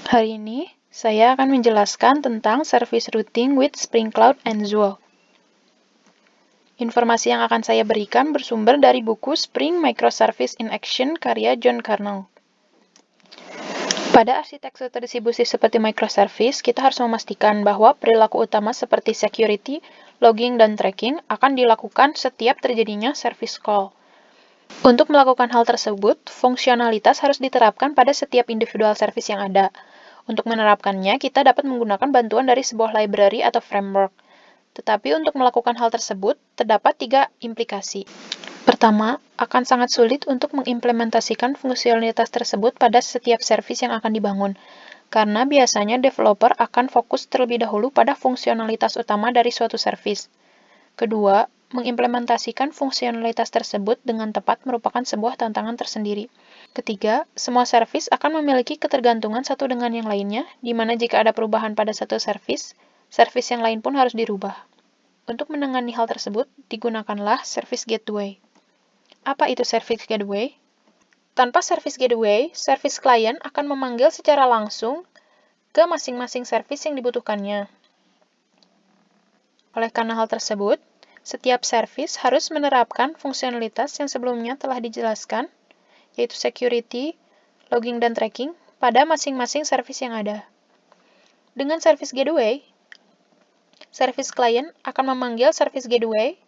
Hari ini, saya akan menjelaskan tentang service routing with Spring Cloud and Zuul. Informasi yang akan saya berikan bersumber dari buku Spring Microservice in Action karya John Kernel. Pada arsitektur distribusi seperti microservice, kita harus memastikan bahwa perilaku utama seperti security, logging, dan tracking akan dilakukan setiap terjadinya service call. Untuk melakukan hal tersebut, fungsionalitas harus diterapkan pada setiap individual service yang ada. Untuk menerapkannya, kita dapat menggunakan bantuan dari sebuah library atau framework. Tetapi untuk melakukan hal tersebut, terdapat 3 implikasi. Pertama, akan sangat sulit untuk mengimplementasikan fungsionalitas tersebut pada setiap service yang akan dibangun, karena biasanya developer akan fokus terlebih dahulu pada fungsionalitas utama dari suatu service. Kedua, mengimplementasikan fungsionalitas tersebut dengan tepat merupakan sebuah tantangan tersendiri. Ketiga, semua service akan memiliki ketergantungan satu dengan yang lainnya, di mana jika ada perubahan pada satu service yang lain pun harus dirubah. Untuk menangani hal tersebut, digunakanlah service gateway. Apa itu service gateway? Tanpa service gateway, service client akan memanggil secara langsung ke masing-masing service yang dibutuhkannya. Oleh karena hal tersebut, setiap service harus menerapkan fungsionalitas yang sebelumnya telah dijelaskan, yaitu security, logging, dan tracking pada masing-masing service yang ada. Dengan service gateway, service client akan memanggil service gateway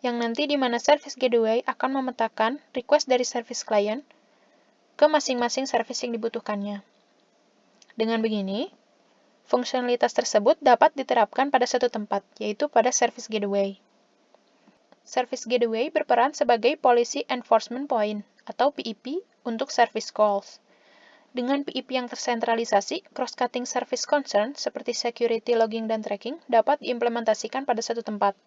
yang nanti di mana service gateway akan memetakan request dari service client ke masing-masing service yang dibutuhkannya. Dengan begini, fungsionalitas tersebut dapat diterapkan pada satu tempat, yaitu pada service gateway. Service gateway berperan sebagai policy enforcement point atau PEP untuk service calls. Dengan PEP yang tersentralisasi, cross-cutting service concern seperti security, logging, dan tracking dapat diimplementasikan pada satu tempat.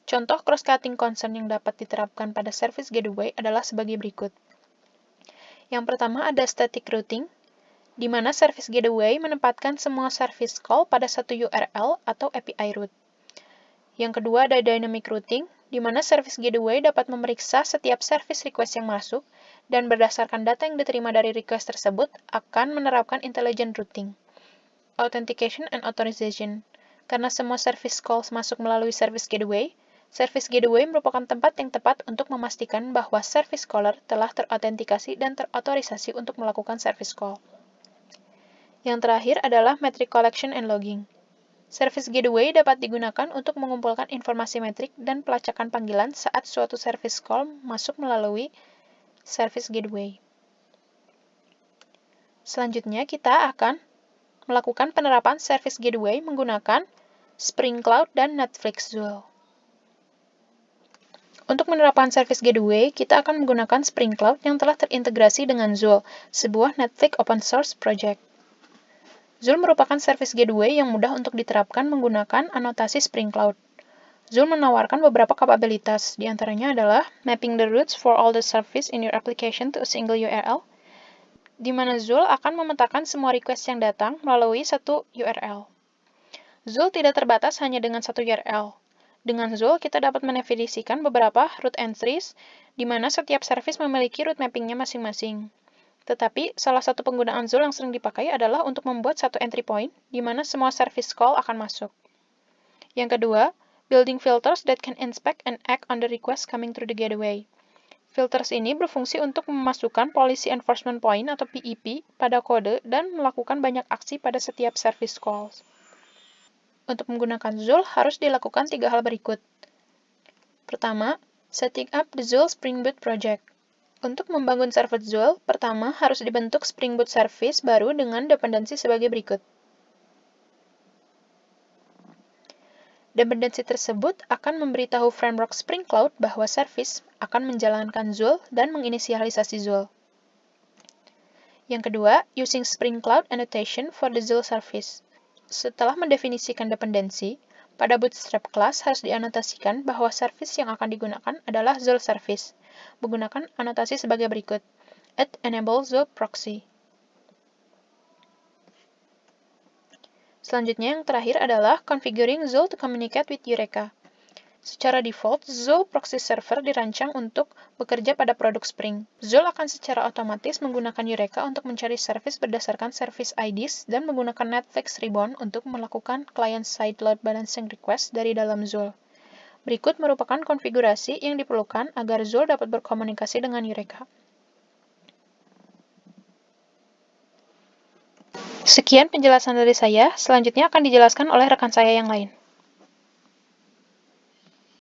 Contoh cross-cutting concern yang dapat diterapkan pada service gateway adalah sebagai berikut. Yang pertama ada static routing, di mana service gateway menempatkan semua service call pada satu URL atau API route. Yang kedua ada dynamic routing, di mana service gateway dapat memeriksa setiap service request yang masuk, dan berdasarkan data yang diterima dari request tersebut, akan menerapkan intelligent routing. Authentication and authorization. Karena semua service calls masuk melalui service gateway merupakan tempat yang tepat untuk memastikan bahwa service caller telah terautentikasi dan terotorisasi untuk melakukan service call. Yang terakhir adalah metric collection and logging. Service gateway dapat digunakan untuk mengumpulkan informasi metrik dan pelacakan panggilan saat suatu service call masuk melalui service gateway. Selanjutnya, kita akan melakukan penerapan service gateway menggunakan Spring Cloud dan Netflix Zuul. Untuk menerapkan service gateway, kita akan menggunakan Spring Cloud yang telah terintegrasi dengan Zuul, sebuah Netflix open source project. Zuul merupakan service gateway yang mudah untuk diterapkan menggunakan anotasi Spring Cloud. Zuul menawarkan beberapa kapabilitas, di antaranya adalah mapping the routes for all the service in your application to a single URL, di mana Zuul akan memetakan semua request yang datang melalui satu URL. Zuul tidak terbatas hanya dengan satu URL. Dengan Zuul, kita dapat mendefinisikan beberapa route entries, di mana setiap service memiliki route mappingnya masing-masing. Tetapi, salah satu penggunaan Zuul yang sering dipakai adalah untuk membuat satu entry point, di mana semua service call akan masuk. Yang kedua, building filters that can inspect and act on the request coming through the gateway. Filters ini berfungsi untuk memasukkan policy enforcement point atau PEP pada kode dan melakukan banyak aksi pada setiap service calls. Untuk menggunakan Zuul harus dilakukan 3 hal berikut. Pertama, setting up the Zuul Spring Boot project. Untuk membangun service Zuul, pertama harus dibentuk Spring Boot service baru dengan dependensi sebagai berikut. Dependensi tersebut akan memberitahu framework Spring Cloud bahwa service akan menjalankan Zuul dan menginisialisasi Zuul. Yang kedua, using Spring Cloud annotation for the Zuul service. Setelah mendefinisikan dependensi, pada Bootstrap class harus dianotasikan bahwa service yang akan digunakan adalah Zuul service, menggunakan anotasi sebagai berikut. @enable Zuul proxy. Selanjutnya yang terakhir adalah configuring Zuul to communicate with Eureka. Secara default, Zuul Proxy Server dirancang untuk bekerja pada produk Spring. Zuul akan secara otomatis menggunakan Eureka untuk mencari service berdasarkan service IDs dan menggunakan Netflix Ribbon untuk melakukan client-side load balancing request dari dalam Zuul. Berikut merupakan konfigurasi yang diperlukan agar Zuul dapat berkomunikasi dengan Eureka. Sekian penjelasan dari saya, selanjutnya akan dijelaskan oleh rekan saya yang lain.